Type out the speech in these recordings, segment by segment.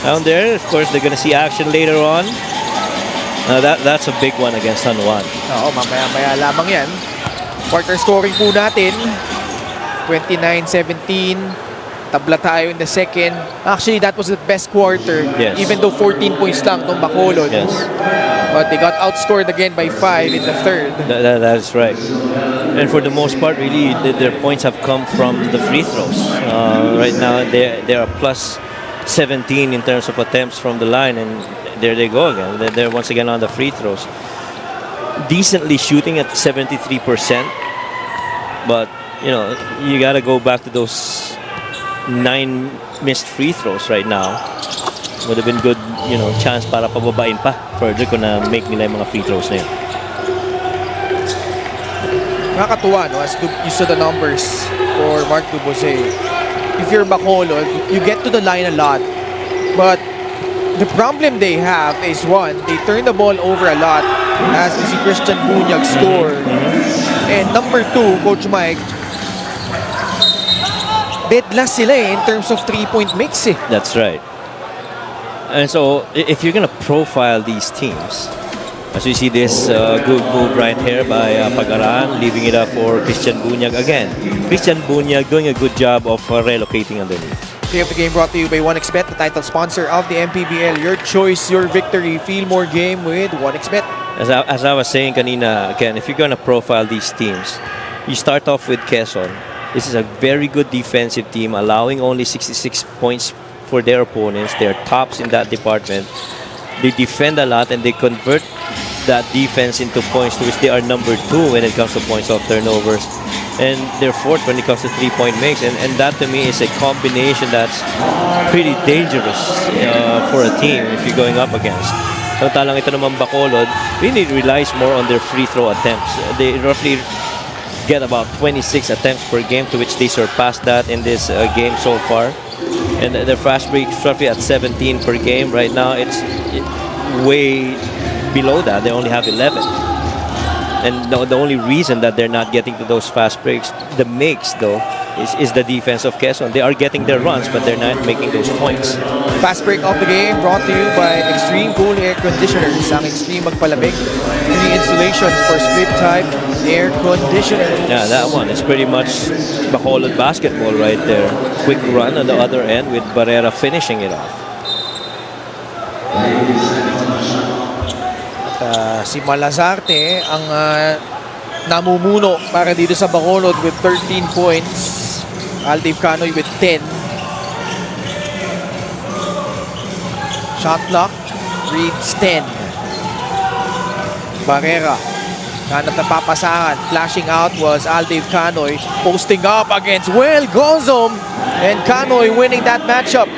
down there. Of course, they're gonna see action later on. That's a big one against San Juan. Oo, mamaya-maya lamang yan. Quarter scoring po natin. 29-17. Tabla tayo in the second. Actually, that was the best quarter. Yes. Even though 14 points lang itong Bacolod. Yes. But they got outscored again by 5 in the third. That's right. And for the most part, really, their points have come from the free throws. Right now, they are plus 17 in terms of attempts from the line, and there they go again. They're once again on the free throws. Decently shooting at 73%, but you got to go back to those 9 missed free throws right now. Would have been good, chance para pababain pa further kung na make nila yung mga free throws na yun. Nakakatuwa, no? As you saw the numbers for Mark Dubose. If you're Bacolod, you get to the line a lot, but the problem they have is, one, they turn the ball over a lot as we see Christian Bunyag score. And number 2, Coach Mike, dead last sila in terms of 3-point mix. That's right. And so, if you're gonna profile these teams, as we see this good move right here by Pagaran, leaving it up for Christian Bunyag again. Christian Bunyag doing a good job of relocating underneath. Play of the game brought to you by 1xBet, the title sponsor of the Mpbl. Your choice, your victory. Feel more game with 1xBet. As I was saying kanina, again, if you're gonna profile these teams, you start off with Quezon. This is a very good defensive team, allowing only 66 points for their opponents. They're tops in that department. They defend a lot and they convert that defense into points, to which they are number 2 when it comes to points off turnovers. And they're 4th when it comes to 3-point makes. And that to me is a combination that's pretty dangerous for a team if you're going up against. Samantalang ito naman Bacolod, really relies more on their free throw attempts. They roughly get about 26 attempts per game, to which they surpassed that in this game so far. And their fast break is roughly at 17 per game. Right now, it's way below that. They only have 11. And the only reason that they're not getting to those fast breaks, the makes though, is the defense of Quezon. They are getting their runs, but they're not making those points. Fast break of the game brought to you by Extreme Cool Air Conditioners. Ang Extreme magpalamig. 3 installations for split type air conditioner. Yeah, that one is pretty much Bacolod basketball right there. Quick run on the other end with Barrera finishing it off. Si Malazarte ang namumuno para dito sa Bacolod with 13 points. Aldiv Canoy with 10. Shot clock reads 10. Barrera hanap na papasahan. Flashing out was Aldiv Canoy. Posting up against Will Gozom. And Canoy winning that matchup.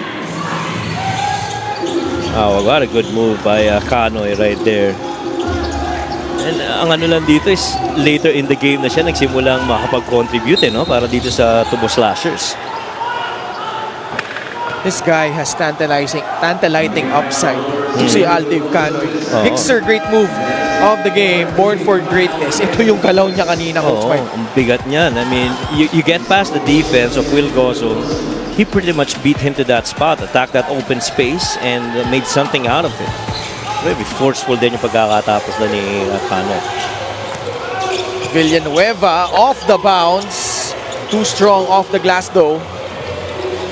Oh, what a good move by Canoy right there. And ang ano lang dito is later in the game na siya nagsimulang makapag-contribute para dito sa Tubo Slashers. This guy has tantalizing upside. Si Aldiv Canoy. Mixer, great move of the game, born for greatness. Ito yung galaw niya kanina, Coach Mike. Ang bigat niyan. I mean, you get past the defense of Will Gozo. He pretty much beat him to that spot, attacked that open space, and made something out of it. Very forceful din yung pagkakatapos na ni Canoy. Villanueva off the bounce. Too strong off the glass though.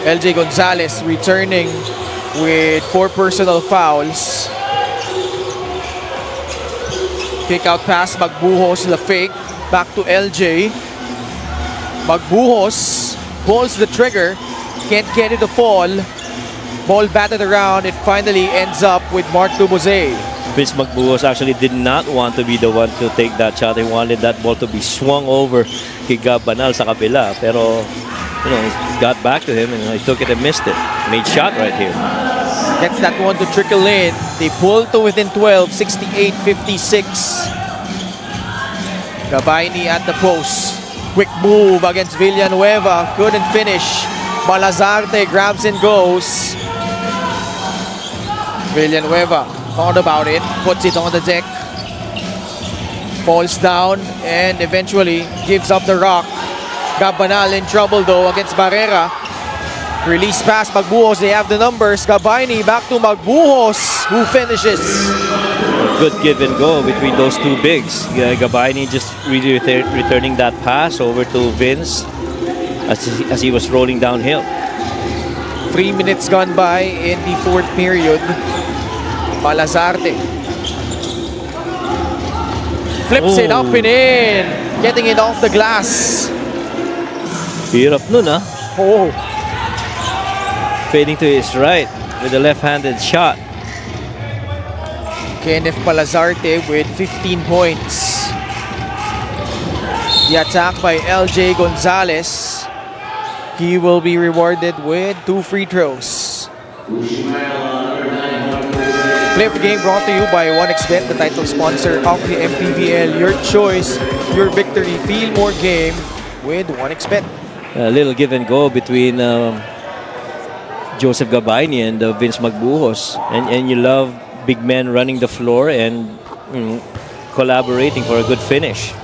LJ Gonzalez returning with 4 personal fouls. Kick out pass, Magbuhos, the fake. Back to LJ. Magbuhos pulls the trigger. Can't get it to fall. Ball batted around. It finally ends up with Mark Dubose. Vince Magbuhos actually did not want to be the one to take that shot. He wanted that ball to be swung over kay Gab Banal sa kabila. Pero, it got back to him and he took it and missed it. Made shot right here. Gets that one to trickle in. They pull to within 12, 68-56. Gabayni at the post. Quick move against Villanueva. Couldn't finish. Malazarte grabs and goes. Villanueva thought about it. Puts it on the deck. Falls down and eventually gives up the rock. Gabanal in trouble though against Barrera. Release pass, Magbuhos. They have the numbers. Gabayni back to Magbuhos, who finishes. Good give and go between those two bigs. Gabayni just really returning that pass over to Vince as he was rolling downhill. 3 minutes gone by in the fourth period. Palazarte flips it up and in, getting it off the glass. Hirap nun, ah. Oh, Fading to his right with a left-handed shot. Kenneth Palazarte with 15 points. The attack by LJ Gonzalez. He will be rewarded with 2 free throws. Flip game brought to you by 1xBet, the title sponsor of the Mpbl. Your choice, your victory. Feel more game with 1xBet. A little give and go between Joseph Gabayni and Vince Magbuhos. And you love big men running the floor and collaborating for a good finish.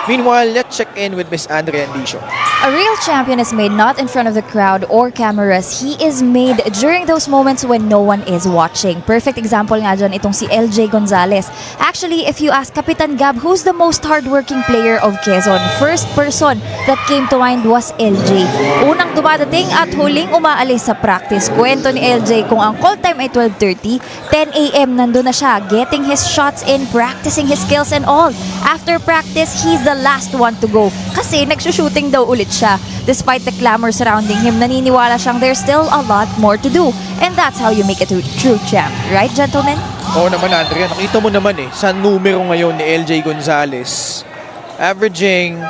Meanwhile, let's check in with Miss Andrea Andisio. A real champion is made not in front of the crowd or cameras. He is made during those moments when no one is watching. Perfect example nga dyan itong si LJ Gonzalez. Actually, if you ask Kapitan Gab, who's the most hardworking player of Quezon? First person that came to mind was LJ. Unang dumadating at huling umaalis sa practice. Kwento ni LJ kung ang call time ay 12:30, 10 a.m. nandun na siya, getting his shots in, practicing his skills and all. After practice, he's the last one to go kasi nagsushooting daw ulit siya. Despite the clamor surrounding him, naniniwala siyang there's still a lot more to do. And that's how you make it a true champ. Right, gentlemen? Oo naman, Andrea. Nakita mo naman sa numero ngayon ni LJ Gonzalez. Averaging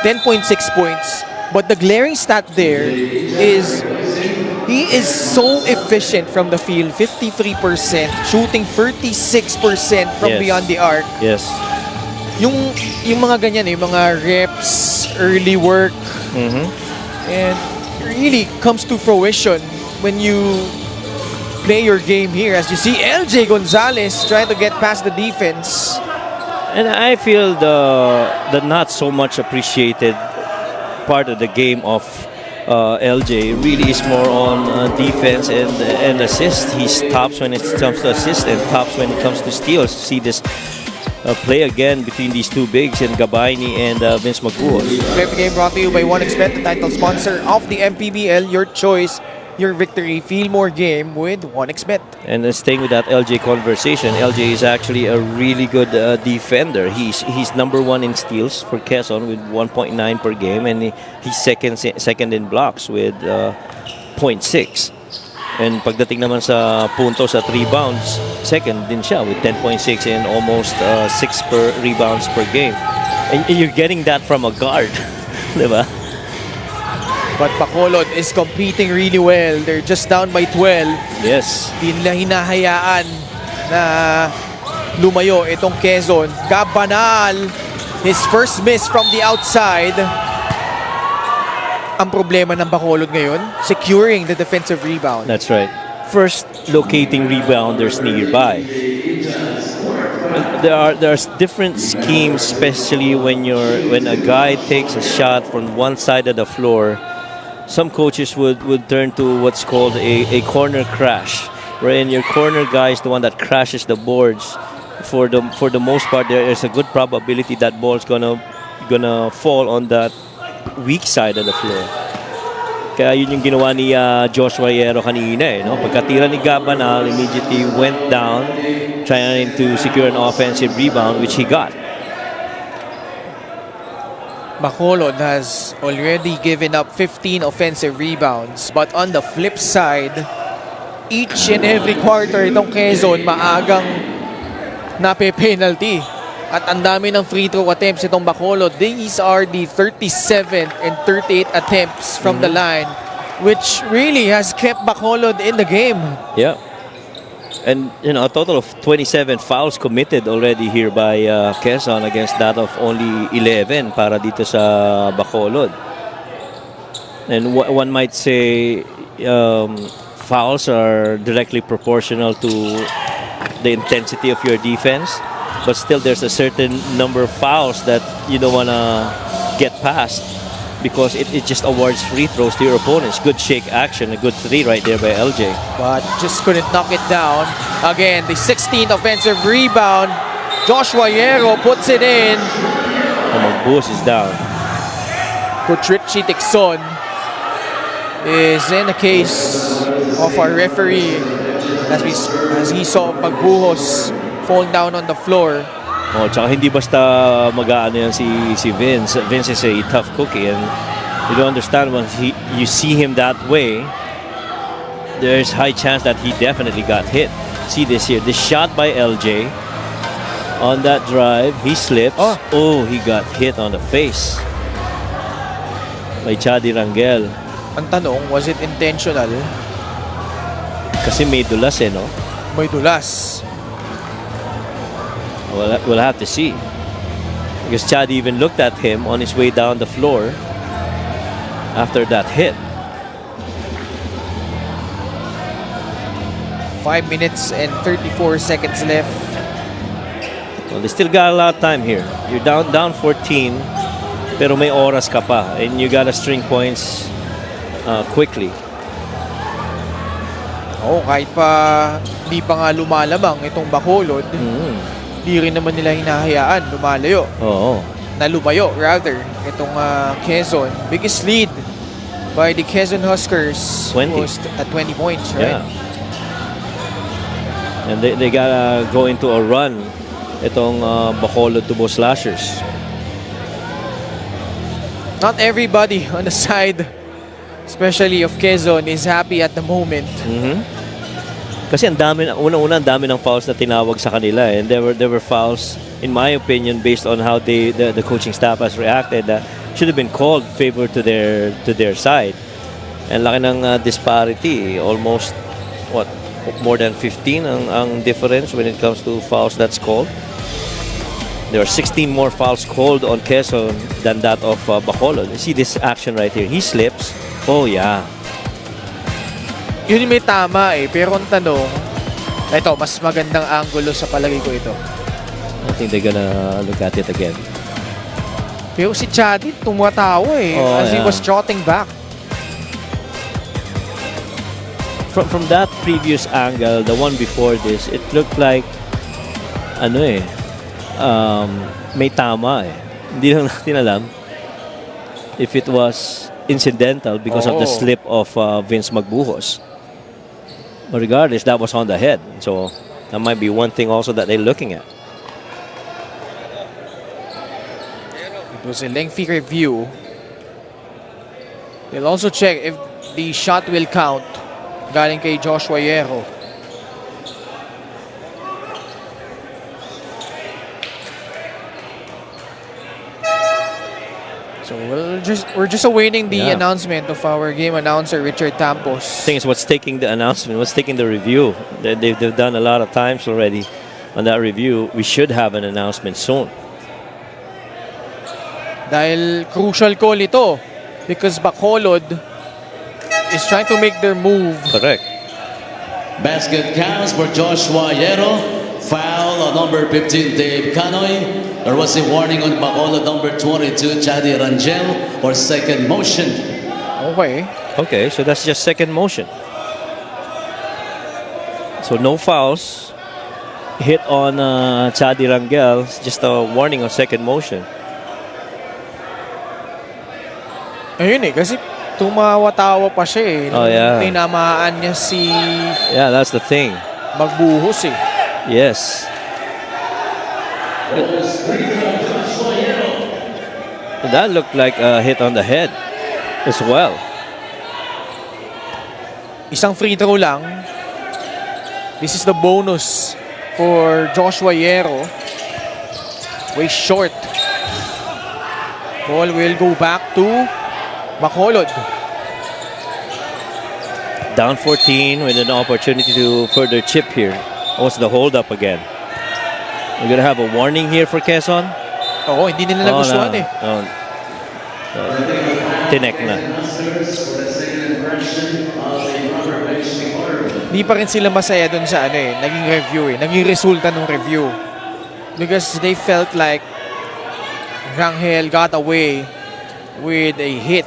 10.6 points. But the glaring stat there is he is so efficient from the field. 53%, shooting 36% from Yes. beyond the arc. Yes. Yung mga ganyan mga reps, early work, and really comes to fruition when you play your game here. As you see, LJ Gonzalez trying to get past the defense. And I feel the not so much appreciated part of the game of LJ really is more on defense and assist. He stops when it comes to assist and tops when it comes to steals. See this play again between these two bigs and Gabayni and Vince Magbuhos. Flip game brought to you by 1xBet, the title sponsor of the Mpbl. Your choice, your victory. Feel more game with 1xBet. And staying with that LJ conversation, LJ is actually a really good defender. He's number 1 in steals for Quezon with 1.9 per game, and he's second in blocks with 0.6. And pagdating naman sa puntos at rebounds, second din siya with 10.6 and almost 6 per rebounds per game. And you're getting that from a guard, di ba? But Bacolod is competing really well. They're just down by 12. Yes. Di nila hinahayaan na lumayo itong Quezon. Gabanal, his first miss from the outside. Ang problema ng Bacolod ngayon, securing the defensive rebound. That's right. First, locating rebounders nearby. There's different schemes, especially when a guy takes a shot from one side of the floor. Some coaches would turn to what's called a corner crash, wherein your corner guy is the one that crashes the boards. For the most part, there is a good probability that ball's gonna fall on that weak side of the floor. Kaya yun yung ginawa ni Joshua Hierro kanina no? Pagkatira ni Gabanal, immediately went down trying to secure an offensive rebound, which he got. Bacolod has already given up 15 offensive rebounds, but on the flip side, each and every quarter itong Quezon maagang nape-penalty. At ang dami ng free throw attempts itong Bacolod. These are the 37 and 38 attempts from the line, which really has kept Bacolod in the game. Yeah. And a total of 27 fouls committed already here by Quezon against that of only 11 para dito sa Bacolod. And one might say fouls are directly proportional to the intensity of your defense. But still, there's a certain number of fouls that you don't want to get past because it just awards free throws to your opponents. Good shake action, a good three right there by LJ. But just couldn't knock it down. Again, the 16th offensive rebound. Joshua Yero puts it in. Magbuhos is down. Kutrichi Tixon is in the case of our referee as he saw Magbuhos fall down on the floor. Oh, tsaka hindi basta mag-aano yan si Vince. Vince is a tough cookie, and you don't understand when you see him that way, there's high chance that he definitely got hit. See this here, this shot by LJ on that drive, he slips. Oh, he got hit on the face by Chadi Rangel. Ang tanong, was it intentional? Kasi may dulas no? May dulas. We'll have to see. Because Chad even looked at him on his way down the floor after that hit. 5 minutes and 34 seconds left. Well, they still got a lot of time here. You're down 14, pero may oras ka pa, and you gotta string points quickly. Kahit pa hindi pa nga lumalamang itong Bacolod, di rin naman nila hinahayaan lumalayo. Na lumayo rather itong Quezon. Biggest lead by the Quezon Huskers 20. was at 20 points, right? Yeah. And they gotta go into a run itong Bacolod Tubo Slashers. Not everybody on the side, especially of Quezon, is happy at the moment. Kasi ang dami, unang-una ang dami ng fouls na tinawag sa kanila, and there were fouls, in my opinion, based on how the coaching staff has reacted, that should have been called favor to their side. And laki ng disparity, almost more than 15 ang difference when it comes to fouls that's called. There are 16 more fouls called on Quezon than that of Bacolod. You see this action right here. He slips. Oh yeah. Yun yung may tama pero ang tanong, ito, mas magandang angulo sa palagay ko ito. I think they're gonna look at it again. Pero si Chadi tumatawa as he was trotting back. From that previous angle, the one before this, it looked like may tama Hindi lang natin alam if it was incidental because of the slip of Vince Magbuhos. But regardless, that was on the head. So that might be one thing also that they're looking at. It was a lengthy review. They'll also check if the shot will count galing kay Joshua Yero. So we're just awaiting the announcement of our game announcer Richard Tampos. I think it's what's taking the announcement, what's taking the review. They've done a lot of times already on that review. We should have an announcement soon. Dahil crucial call ito because Bacolod is trying to make their move. Correct. Basket counts for Joshua Yero. Foul on number 15, Dave Canoy. There was a warning on Bacolod number 22, Chadi Rangel, for second motion. Okay, so that's just second motion. So no fouls. Hit on Chadi Rangel, just a warning on second motion. Ayun kasi tumawa-tawa pa siya Tinamaan niya si Yeah, that's the thing. Magbuhos Yes. That looked like a hit on the head as well. Isang free throw lang. This is the bonus for Joshua Yero. Way short. Ball will go back to Bacolod. Down 14 with an opportunity to further chip here. What's the hold up again? We're gonna have a warning here for Quezon. Hindi nila nagustuhan Tinek na. Di pa rin sila masaya dun sa naging review naging resulta ng review. Because they felt like Rangel got away with a hit.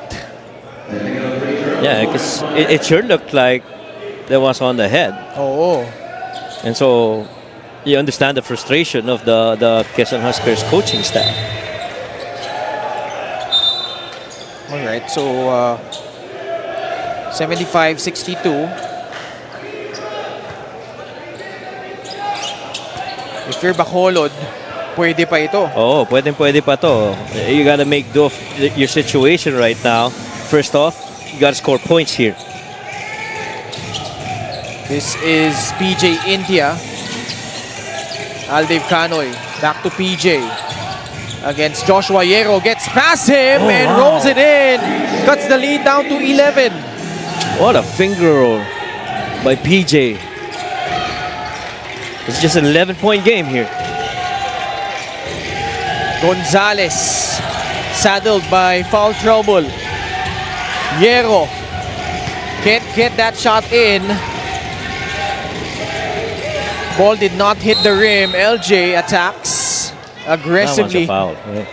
Yeah, because it sure looked like that was on the head. Oo. And so you understand the frustration of the Quezon Huskers coaching staff. All right, so 75-62. If you're Bacolod, pwede pa ito. Oh, pwede pa to. You gotta make do of your situation right now. First off, you gotta score points here. This is PJ India. Aldev Canoy back to PJ against Joshua Yero. Gets past him and rolls it in. Cuts the lead down to 11. What a finger roll by PJ. It's just an 11-point game here. Gonzalez saddled by foul trouble. Yero can't get that shot in. Ball did not hit the rim. LJ attacks aggressively That one's a foul. Yeah.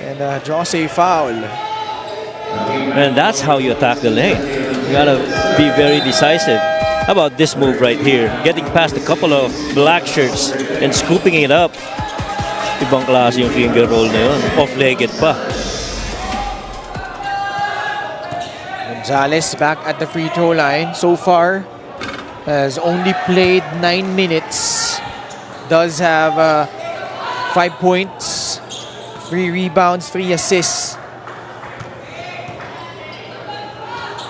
and draws a foul. And that's how you attack the lane. You gotta be very decisive. How about this move right here? Getting past a couple of black shirts and scooping it up. Ibang klase yung finger roll na yun. Off-legged pa. Gonzalez back at the free throw line. So far, has only played 9 minutes. Does have 5 points, 3 rebounds, 3 assists.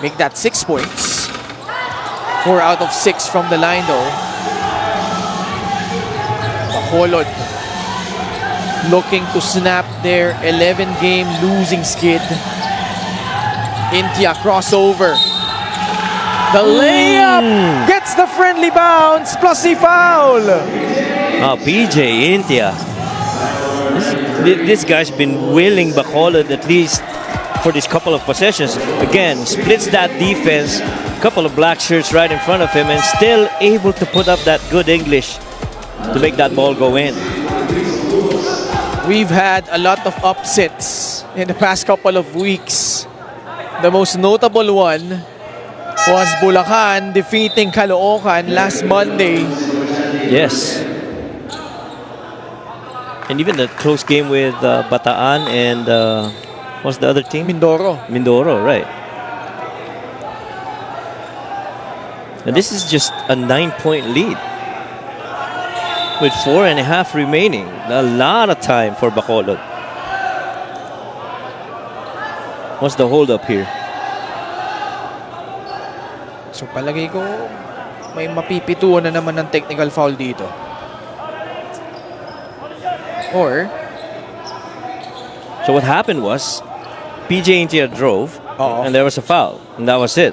Make that 6 points. 4 out of 6 from the line though. Bacolod looking to snap their 11-game losing skid. Intia crossover. The layup gets the friendly bounce plus a foul. Oh, PJ Intia. This guy's been willing Bacolod at least for this couple of possessions. Again, splits that defense. Couple of black shirts right in front of him and still able to put up that good English to make that ball go in. We've had a lot of upsets in the past couple of weeks. The most notable one was Bulacan defeating Caloocan last Monday. Yes. And even the close game with Bataan and what's the other team? Mindoro. Mindoro, right. And this is just a 9-point lead with 4.5 remaining. A lot of time for Bacolod. What's the hold up here? So palagay ko may mapipituan na naman ng technical foul dito. Or So what happened was PJ Intia drove and there was a foul and that was it.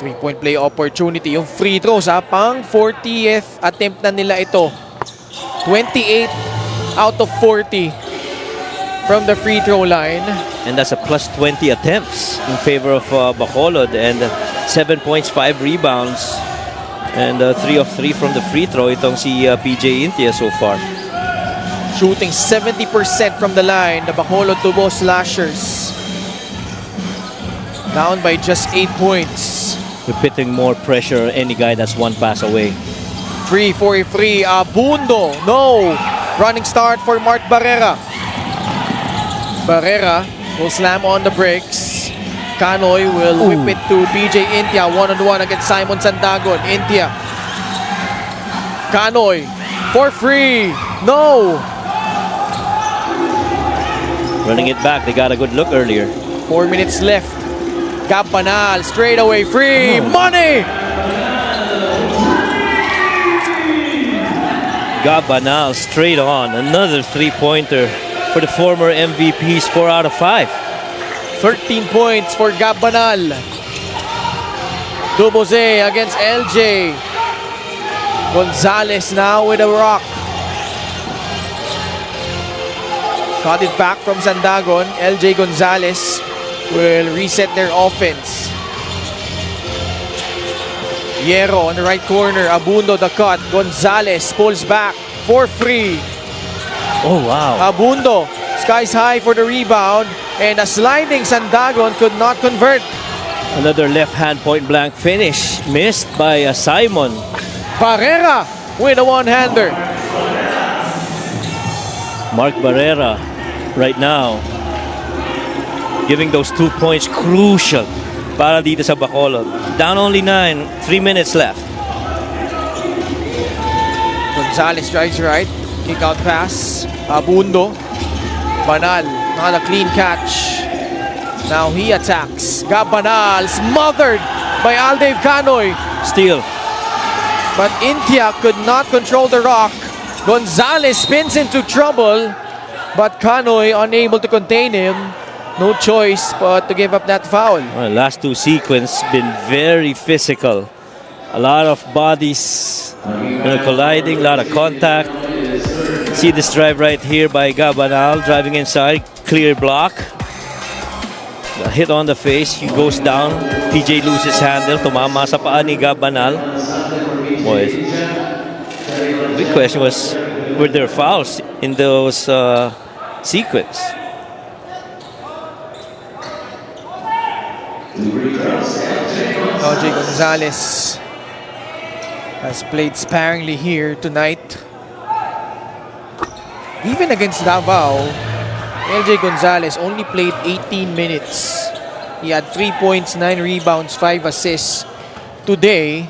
3-point play opportunity. Yung free throws pang 40th attempt na nila ito. 28 out of 40 from the free throw line. And that's a plus 20 attempts in favor of Bacolod and 7 points, 5 rebounds and 3 of 3 from the free throw. Itong si PJ Intia so far. Shooting 70% from the line. The Bacolod Tubo Slashers down by just 8 points. We're putting more pressure on any guy that's one pass away. Free for a free. Abundo. No. Running start for Mark Barrera. Barrera will slam on the bricks. Canoy will whip it to PJ Intia. One-on-one against Simon Sandagon. Intia. Canoy for free. No. Running it back. They got a good look earlier. 4 minutes left. Capanal straight away free. Money. Gabanal straight on. Another 3-pointer for the former MVPs. 4 out of 5. 13 points for Gabanal. Duboze against LJ. Gonzalez now with a rock. Got it back from Sandagon. LJ Gonzalez will reset their offense. Yero on the right corner. Abundo the cut. Gonzalez pulls back for free. Oh, wow. Abundo skies high for the rebound, and a sliding Sandagon could not convert. Another left-hand point-blank finish. Missed by Simon. Barrera with a one-hander. Mark Barrera right now giving those 2 points crucial para dito sa Bacolod. Down only 9, 3 minutes left. Gonzalez drives right. Kick out pass. Abundo. Banal. Not a clean catch. Now he attacks. Banal smothered by Aldave Canoy. Steal. But Intia could not control the rock. Gonzalez spins into trouble, but Canoy unable to contain him. No choice but to give up that foul. Well, last two sequence been very physical. A lot of bodies colliding, a lot of contact. See this drive right here by Gabanal, driving inside, clear block. The hit on the face, he goes down. PJ loses handle, tumama sa paa ni Gabanal. Boy, the big question was, were there fouls in those sequence? LJ Gonzalez has played sparingly here tonight. Even against Davao, LJ Gonzalez only played 18 minutes. He had 3 points, 9 rebounds, 5 assists. Today,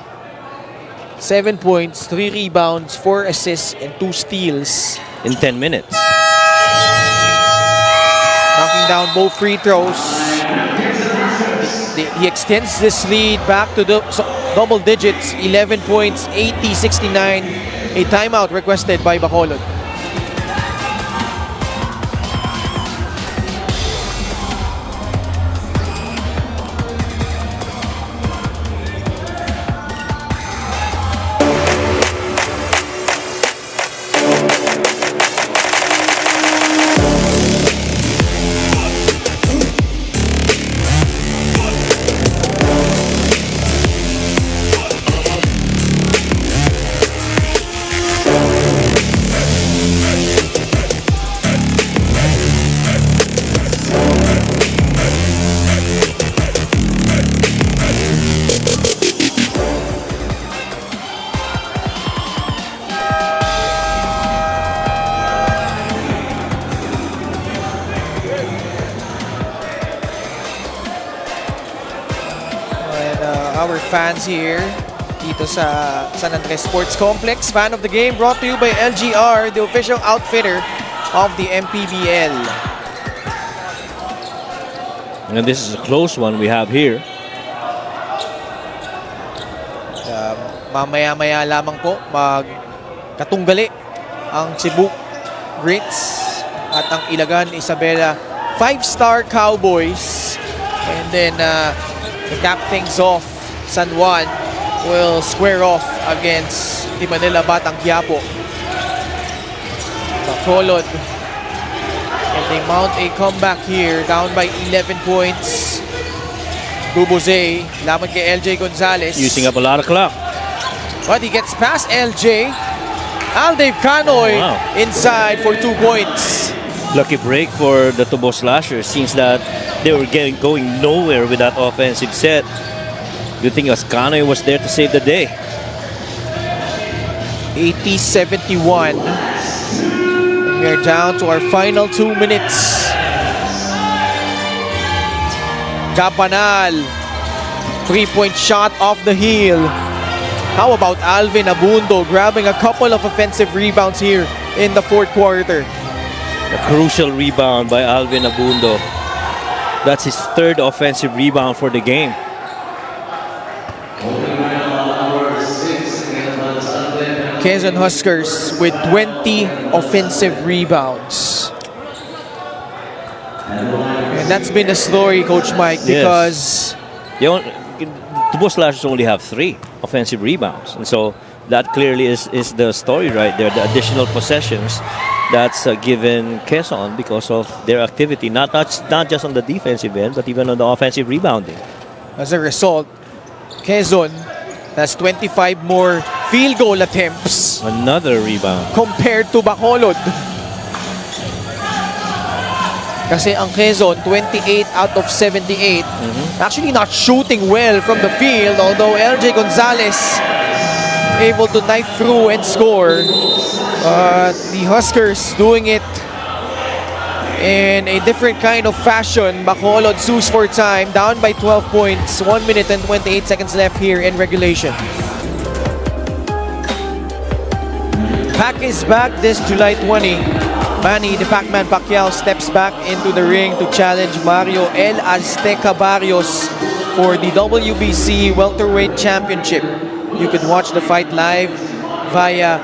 7 points, 3 rebounds, 4 assists, and 2 steals. In 10 minutes. Knocking down both free throws. He extends this lead back to the double digits, 11 points, 80-69. A timeout requested by Bacolod. Our fans here dito sa San Andres Sports Complex. Fan of the game brought to you by LGR, the official outfitter of the Mpbl. And this is a close one we have here. Mamaya-maya lamang po magkatunggali ang Cebu Grits at ang Ilagan Isabela 5-star Cowboys. And then to cap things off, San Juan will square off against the Manila Batang Quiapo. Bacolod, and they mount a comeback here, down by 11 points. Bubose, laban kay LJ Gonzalez. Using up a lot of clock. But he gets past LJ. Aldave Canoy inside for 2 points. Lucky break for the Tubo Slashers. Seems that they were going nowhere with that offensive set. Good thing Canoy was there to save the day. 80-71. And we are down to our final 2 minutes. Gabanal, 3-point shot off the heel. How about Alvin Abundo grabbing a couple of offensive rebounds here in the fourth quarter? A crucial rebound by Alvin Abundo. That's his 3rd offensive rebound for the game. Quezon Huskers with 20 offensive rebounds. And that's been the story, Coach Mike, because Tubo Slashers only have 3 offensive rebounds. And so that clearly is the story right there. The additional possessions that's given Quezon because of their activity, not just on the defensive end, but even on the offensive rebounding. as a result, Quezon has 25 more field goal attempts Another rebound. compared to Bacolod. Kasi ang Quezon, 28 out of 78. Actually not shooting well from the field, although LJ Gonzalez able to knife through and score. The Huskers doing it in a different kind of fashion. Bacolod sues for time, down by 12 points, 1 minute and 28 seconds left here in regulation. Pac is back this July 20. Manny the Pac-Man Pacquiao steps back into the ring to challenge Mario El Azteca Barrios for the WBC Welterweight Championship. You can watch the fight live via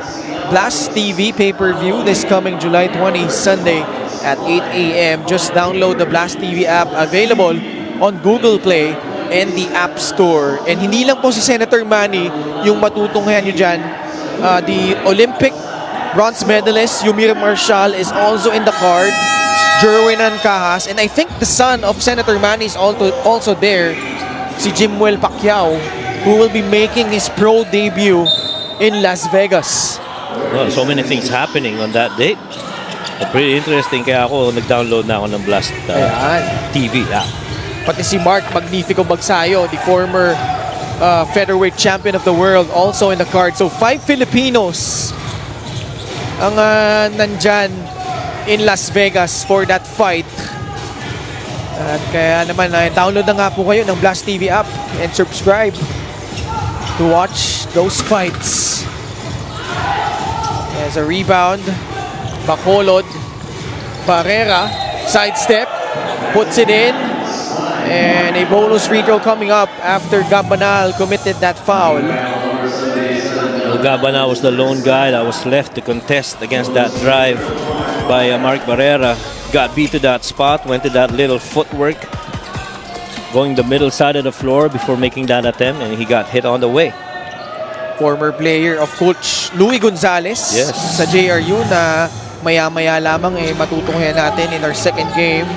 Blast TV pay-per-view this coming July 20, Sunday at 8 a.m. Just download the Blast TV app, available on Google Play and the App Store. And hindi lang po si Senator Manny yung matutunghayan nyo dyan. The Olympic bronze medalist Yumira Marshall is also in the card. Jerwin Ancahas, and I think the son of Senator Manny is also there, si Jimwell Pacquiao, who will be making his pro debut in Las Vegas. Well, so many things happening on that date. Pretty interesting, kaya ako nag-download na ako ng Blast TV app. Pati si Mark Magnifico Bagsayo, the former featherweight champion of the world, also in the card. So 5 Filipinos ang nandyan in Las Vegas for that fight. At kaya naman, download na nga po kayo ng Blast TV app and subscribe to watch those fights. There's a rebound. Bacolod. Barrera. Sidestep. Puts it in. And a bonus free throw coming up after Gabanal committed that foul. Gabana was the lone guy that was left to contest against that drive by Mark Barrera. Got beat to that spot, went to that little footwork, going the middle side of the floor before making that attempt, and he got hit on the way. Former player of Coach Louie Gonzalez, yes, sa JRU na maya-maya lamang matutunghayan natin in our second game.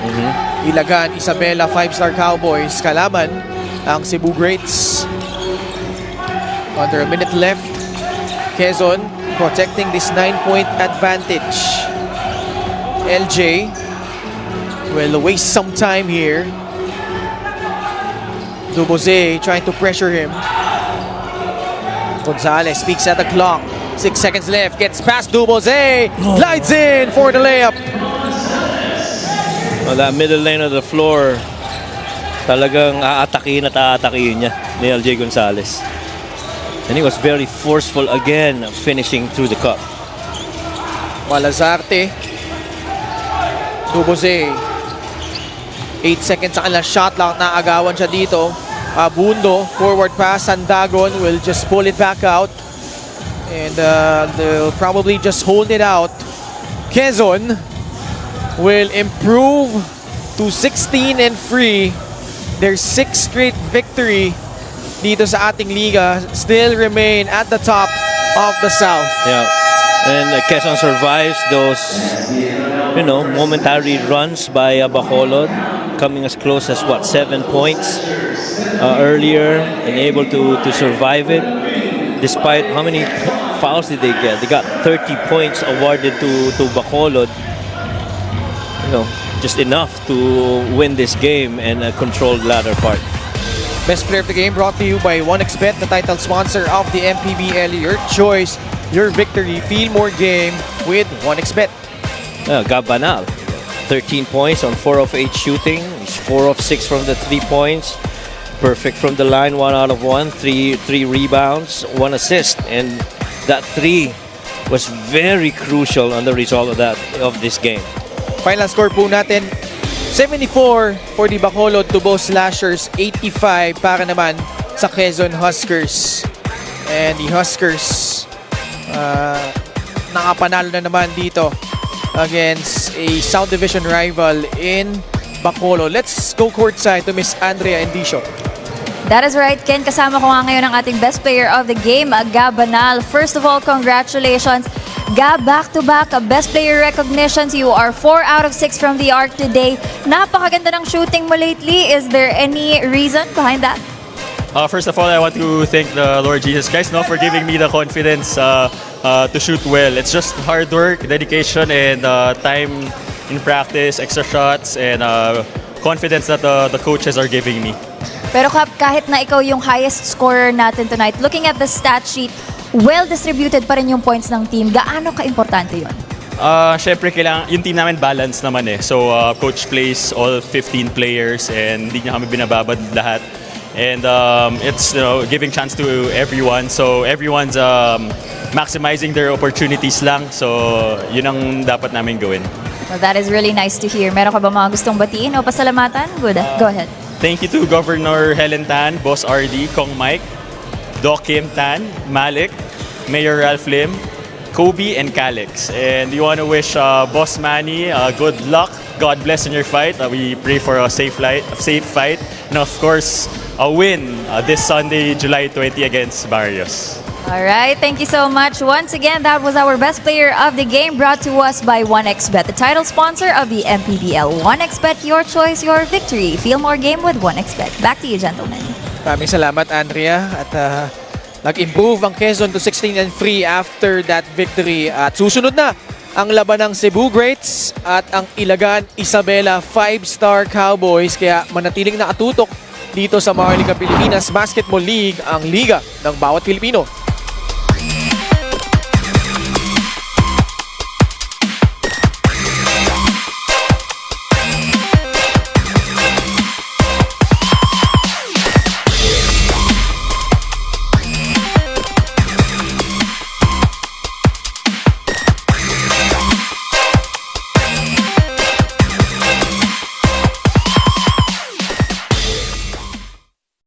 Ilagan, Isabela, 5-star Cowboys, kalaban ang Cebu Greats. Under a minute left. Quezon protecting this 9-point advantage. LJ will waste some time here. Duboze trying to pressure him. Gonzalez speaks at the clock. 6 seconds left. Gets past Duboze. Glides in for the layup. Well, that middle lane of the floor, talagang aatakihin at aatakihin niya ni LJ Gonzalez. And he was very forceful again, finishing through the cup. Malazarte. Duboze. 8 seconds sa kanilang shot clock. Naagawan siya dito. Abundo, forward pass. Sandagon will just pull it back out. And they'll probably just hold it out. Quezon will improve to 16 and 3. Their 6th straight victory dito sa ating liga, still remain at the top of the South. Yeah, and Quezon survives those, momentary runs by Bacolod, coming as close as 7 points earlier, and able to survive it despite how many fouls did they get? They got 30 points awarded to Bacolod. Just enough to win this game and control the latter part. Best player of the game brought to you by 1xBet, the title sponsor of the Mpbl. Your choice, your victory. Feel more game with 1xBet. Gabanal, 13 points on 4 of 8 shooting. He's 4 of 6 from the 3 points. Perfect from the line, 1 out of 1. Three rebounds, 1 assist. And that 3 was very crucial on the result of this game. Final score po natin, 74 for the Bacolod Tubo Slashers, 85 para naman sa Quezon Huskers. And the Huskers nakapanalo na naman dito against a South Division rival in Bacolod. Let's go courtside to Miss Andrea Endicio. That is right, Ken. Kasama ko nga ngayon ang ating best player of the game, Gabanal. First of all, congratulations. Gab, back-to-back best player recognitions. You are 4 out of 6 from the arc today. Napakaganda ng shooting mo lately. Is there any reason behind that? First of all, I want to thank the Lord Jesus Christ for giving me the confidence to shoot well. It's just hard work, dedication, and time in practice, extra shots, and confidence that the coaches are giving me. Pero kahit na ikaw yung highest scorer natin tonight, looking at the stat sheet, well-distributed pa rin yung points ng team. Gaano ka-importante yun? Syempre, yung team namin balance naman eh. So, coach plays all 15 players and hindi niya kami binababad lahat. And it's giving chance to everyone. So, everyone's maximizing their opportunities lang. So, yun ang dapat namin gawin. Well, that is really nice to hear. Meron ka ba mga gustong batiin o pasalamatan? Good. Go ahead. Thank you to Governor Helen Tan, Boss RD, Kong Mike, Doc Kim Tan, Malik, Mayor Ralph Lim, Kobe, and Calix. And we want to wish Boss Manny good luck. God bless in your fight. We pray for a safe fight. And of course, a win this Sunday, July 20 against Barrios. All right, thank you so much. Once again, that was our best player of the game, brought to us by 1xBet, the title sponsor of the Mpbl. 1xBet, your choice, your victory. Feel more game with 1xBet. Back to you, gentlemen. Maraming salamat, Andrea. At nag-improve ang Quezon to 16-3 after that victory. At susunod na ang laban ng Cebu Greats at ang Ilagan Isabela 5-star Cowboys. Kaya manatiling nakatutok dito sa Maharlika Pilipinas Basketball League, ang liga ng bawat Pilipino.